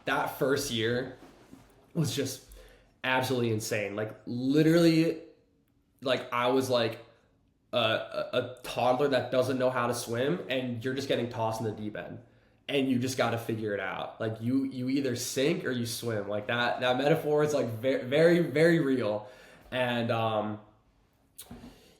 That first year was just absolutely insane. Like literally, like I was like a toddler that doesn't know how to swim, and you're just getting tossed in the deep end, and you just got to figure it out. Like you either sink or you swim. Like that metaphor is like very very very real, and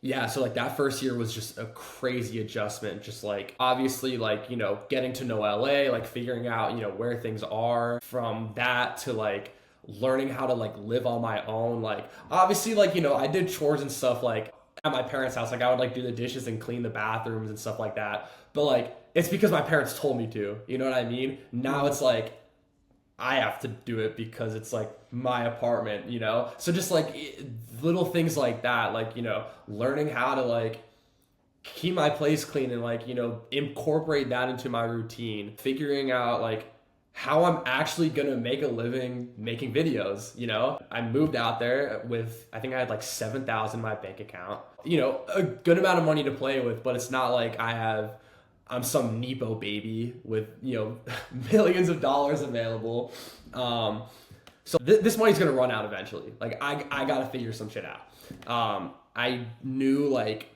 yeah, so like that first year was just a crazy adjustment. Just like obviously like, getting to know LA, like figuring out, where things are, from that to like learning how to like live on my own. Like obviously like, I did chores and stuff like at my parents' house. Like I would like do the dishes and clean the bathrooms and stuff like that. But like it's because my parents told me to. You know what I mean? Now it's like I have to do it because it's like my apartment. So just like little things like that, like, learning how to like keep my place clean and like, incorporate that into my routine, figuring out like how I'm actually gonna make a living making videos. I moved out there with, I think I had like 7,000 in my bank account, a good amount of money to play with, but it's not like I'm some Nepo baby with, millions of dollars available. So this money's gonna run out eventually. Like I gotta figure some shit out. I knew like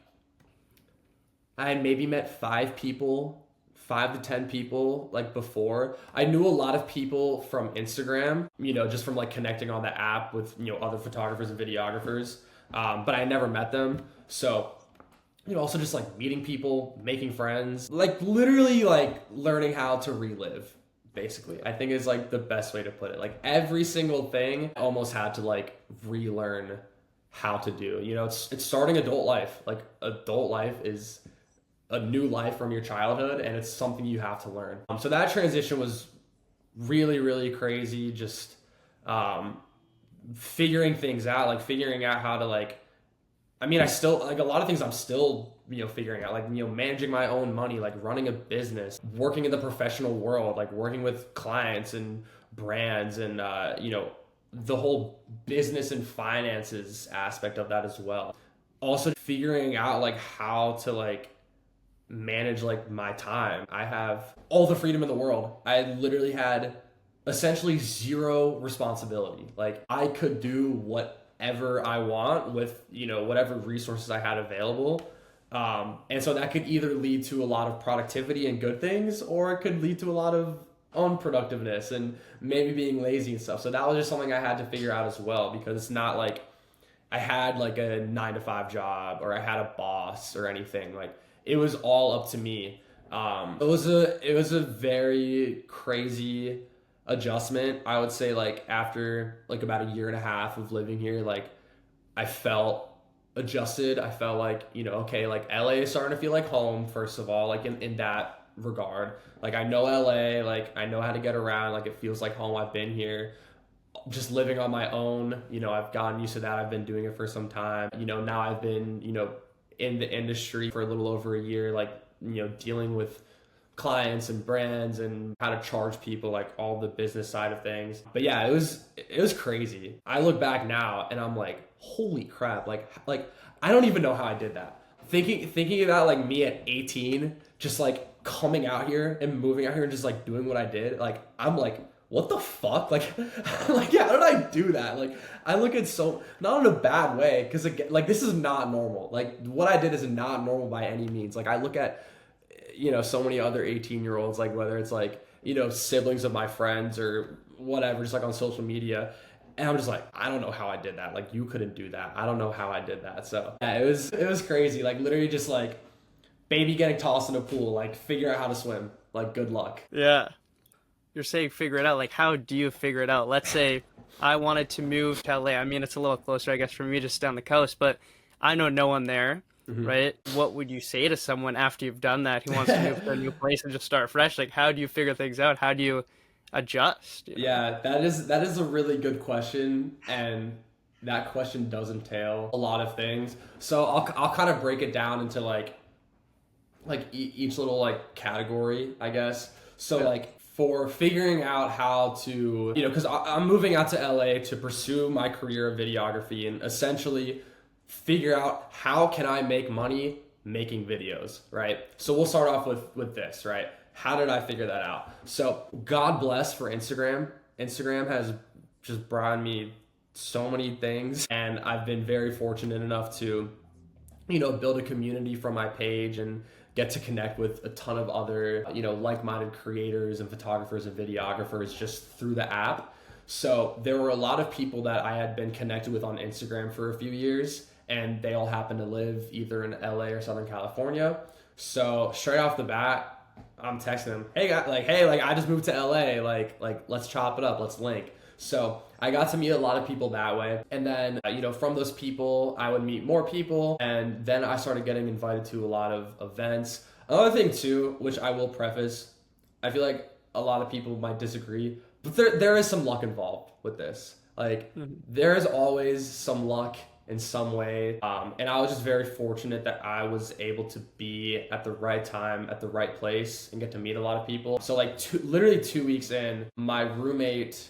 I had maybe met 5 people, 5 to 10 people like before. I knew a lot of people from Instagram, just from like connecting on the app with, other photographers and videographers. But I never met them. So also just like meeting people, making friends, like literally like learning how to relive, basically, I think is like the best way to put it. Like every single thing I almost had to like relearn how to do. It's starting adult life. Like adult life is a new life from your childhood, and it's something you have to learn. So that transition was really, really crazy. Just figuring things out, like figuring out how to like, I still like a lot of things I'm still, figuring out, like, managing my own money, like running a business, working in the professional world, like working with clients and brands and, the whole business and finances aspect of that as well. Also figuring out like how to like manage like my time. I have all the freedom in the world. I literally had essentially zero responsibility. Like I could do whatever I want with, whatever resources I had available. And so that could either lead to a lot of productivity and good things, or it could lead to a lot of unproductiveness and maybe being lazy and stuff. So that was just something I had to figure out as well, because it's not like I had like a 9 to 5 job or I had a boss or anything. Like it was all up to me. It was a very crazy adjustment. I would say like after like about a year and a half of living here, like I felt adjusted. I felt like, okay, like LA is starting to feel like home, first of all, like in that regard. Like I know LA, like I know how to get around, like it feels like home. I've been here just living on my own. I've gotten used to that. I've been doing it for some time. Now I've been, in the industry for a little over a year, like, dealing with clients and brands and how to charge people, like all the business side of things. But yeah, it was crazy. I look back now and I'm like, holy crap. Like I don't even know how I did that. Thinking about like me at 18, just like coming out here and moving out here and just like doing what I did. Like, I'm like, what the fuck? Like, like, yeah, how did I do that? Like, I look at not in a bad way, because like this is not normal. Like, what I did is not normal by any means. Like, I look at, so many other 18-year-olds, like whether it's like, siblings of my friends or whatever, just like on social media. And I'm just like, I don't know how I did that. Like, you couldn't do that. I don't know how I did that. So yeah, it was crazy. Like literally just like baby getting tossed in a pool, like figure out how to swim. Like, good luck. Yeah. You're saying figure it out. Like, how do you figure it out? Let's say I wanted to move to LA. I mean, it's a little closer, I guess, for me, just down the coast, but I know no one there, right? What would you say to someone after you've done that who wants to move to a new place and just start fresh? Like, how do you figure things out? How do you adjust? Yeah, that is a really good question, and that question does entail a lot of things. So I'll kind of break it down into like each little like category, I guess. So like for figuring out how to, because I'm moving out to LA to pursue my career of videography and essentially figure out how can I make money making videos, right? So we'll start off with this, right? how did I figure that out? So God bless for Instagram. Instagram has just brought me so many things, and I've been very fortunate enough to, build a community from my page and get to connect with a ton of other, like-minded creators and photographers and videographers just through the app. So there were a lot of people that I had been connected with on Instagram for a few years, and they all happen to live either in LA or Southern California. So straight off the bat, I'm texting them, hey guys, I just moved to LA, like let's chop it up, let's link. So I got to meet a lot of people that way. And then, from those people, I would meet more people. And then I started getting invited to a lot of events. Another thing too, which I will preface, I feel like a lot of people might disagree, but there is some luck involved with this. Like, there is always some luck in some way. And I was just very fortunate that I was able to be at the right time, at the right place, and get to meet a lot of people. So like literally 2 weeks in, my roommate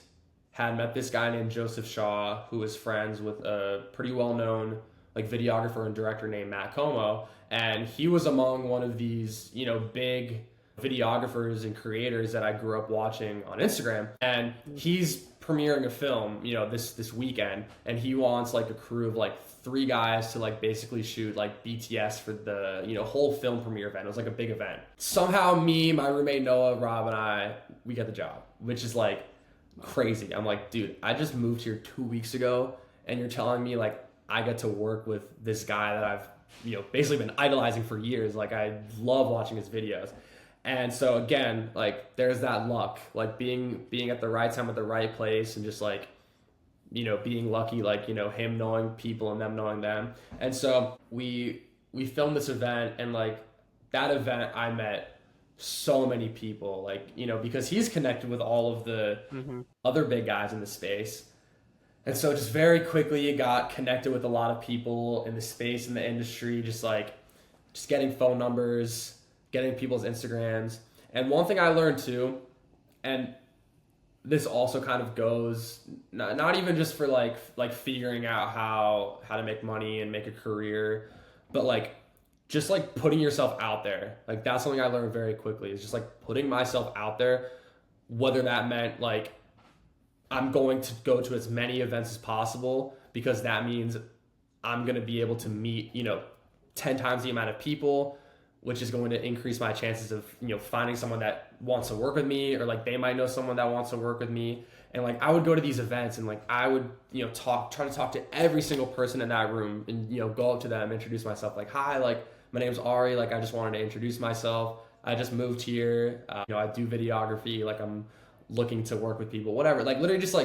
had met this guy named Joseph Shaw, who was friends with a pretty well-known like videographer and director named Matt Como. And he was among one of these, big videographers and creators that I grew up watching on Instagram. And he's premiering a film, this weekend, and he wants like a crew of like 3 guys to like basically shoot like BTS for the, whole film premiere event. It was like a big event. Somehow me, my roommate Noah, Rob, and I, we get the job, which is like crazy. I'm like, dude, I just moved here 2 weeks ago, and you're telling me like I get to work with this guy that I've, basically been idolizing for years. Like, I love watching his videos. And so again, like, there's that luck, like being at the right time at the right place, and just like, being lucky, like, him knowing people and them knowing them. And so we filmed this event, and like that event I met so many people, like, because he's connected with all of the other big guys in the space. And so just very quickly got connected with a lot of people in the space, in the industry, just getting phone numbers, getting people's Instagrams. And one thing I learned too, and this also kind of goes, not even just for like figuring out how to make money and make a career, but like just like putting yourself out there. Like, that's something I learned very quickly, is just like putting myself out there, whether that meant like I'm going to go to as many events as possible, because that means I'm going to be able to meet, 10 times the amount of people, which is going to increase my chances of, finding someone that wants to work with me, or like they might know someone that wants to work with me. And like, I would go to these events, and like I would, try to talk to every single person in that room, and, go up to them, introduce myself, like, hi, like, my name's Ari, like, I just wanted to introduce myself. I just moved here. I do videography. Like, I'm looking to work with people, whatever. Like, literally just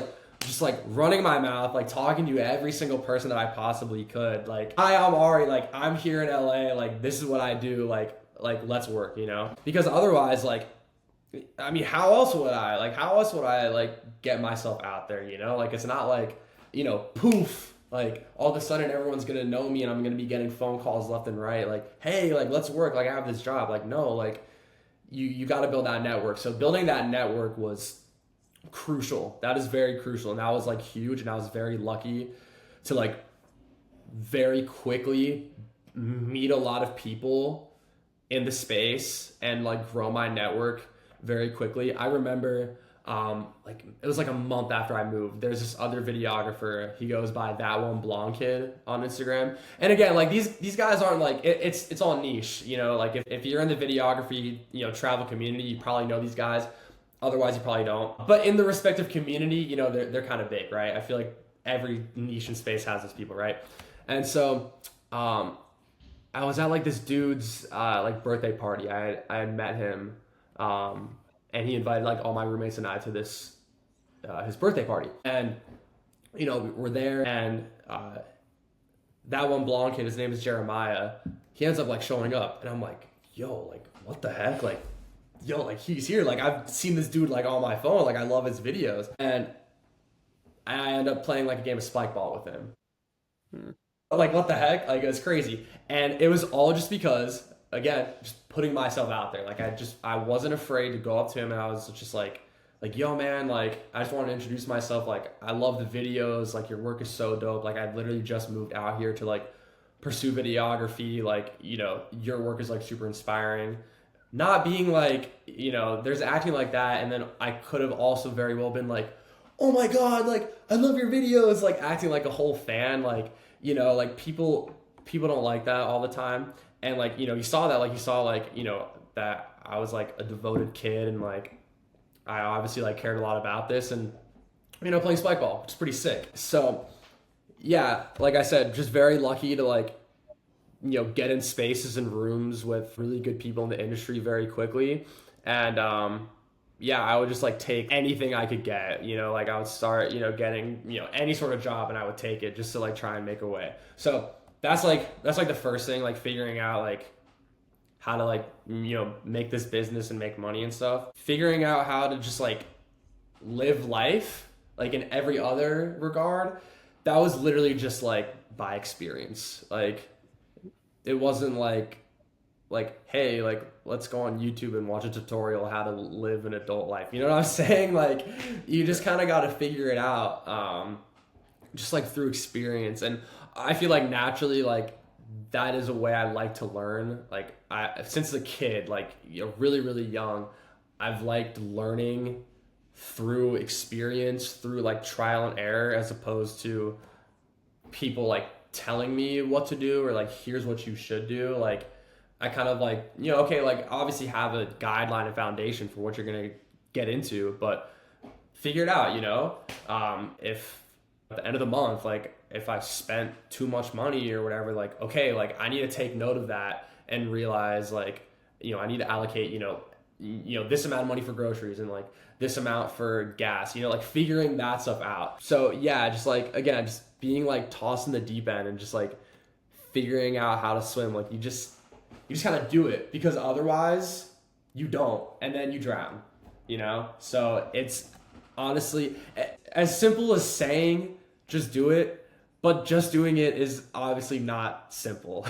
running my mouth, like talking to every single person that I possibly could. Like, hi, I'm Ari. Like, I'm here in LA. Like, this is what I do. Like let's work, because otherwise, like, I mean, how else would I like get myself out there, Like, it's not like, poof, like all of a sudden everyone's going to know me and I'm going to be getting phone calls left and right. Like, hey, like, let's work. Like, I have this job. Like, no, like you got to build that network. So building that network was crucial. That is very crucial. And that was like huge. And I was very lucky to like very quickly meet a lot of people in the space and like grow my network very quickly. I remember like it was like a month after I moved, there's this other videographer, he goes by That One Blonde Kid on Instagram. And again, like these guys aren't like, it's all niche, like if you're in the videography, travel community, you probably know these guys. Otherwise you probably don't. But in the respective community, they're kind of big, right? I feel like every niche and space has those people, right? And so I was at like this dude's like birthday party. I had met him, and he invited like all my roommates and I to this his birthday party. And we're there, and That One Blonde Kid, his name is Jeremiah. He ends up like showing up, and I'm like, yo, like what the heck, like yo, like he's here. Like I've seen this dude like on my phone. Like I love his videos, and I end up playing like a game of spike ball with him. Like what the heck? Like it's crazy. And it was all just because, again, just putting myself out there. Like I wasn't afraid to go up to him, and I was just like, yo man, like I just want to introduce myself. Like I love the videos. Like your work is so dope. Like I literally just moved out here to like pursue videography. Like, your work is like super inspiring. not being like, there's acting like that, and then I could have also very well been like, oh my god, like I love your videos, like acting like a whole fan, like, like people don't like that all the time. And like, you saw that, like you saw like, that I was like a devoted kid, and like I obviously like cared a lot about this, and playing spike ball, which is pretty sick. So yeah, like I said, just very lucky to like, get in spaces and rooms with really good people in the industry very quickly. And yeah, I would just like take anything I could get, like I would start, getting, any sort of job, and I would take it just to like try and make a way. So that's like the first thing, like figuring out like how to like, make this business and make money and stuff. Figuring out how to just like live life like in every other regard. That was literally just like by experience. Like it wasn't like hey, like let's go on YouTube and watch a tutorial how to live an adult life. You know what I'm saying? Like you just kind of got to figure it out just like through experience. And I feel like naturally like that is a way I like to learn. Like I since a kid, like really really young, I've liked learning through experience, through like trial and error, as opposed to people like telling me what to do or like here's what you should do. Like I kind of like, okay, like obviously have a guideline and foundation for what you're gonna get into, but figure it out. If at the end of the month, like if I spent too much money or whatever, like okay, like I need to take note of that and realize like, I need to allocate, this amount of money for groceries and like this amount for gas, like figuring that stuff out. So yeah, just like, again, just being like tossed in the deep end and just like figuring out how to swim. Like you just kind of do it, because otherwise you don't, and then you drown, So it's honestly as simple as saying, just do it, but just doing it is obviously not simple.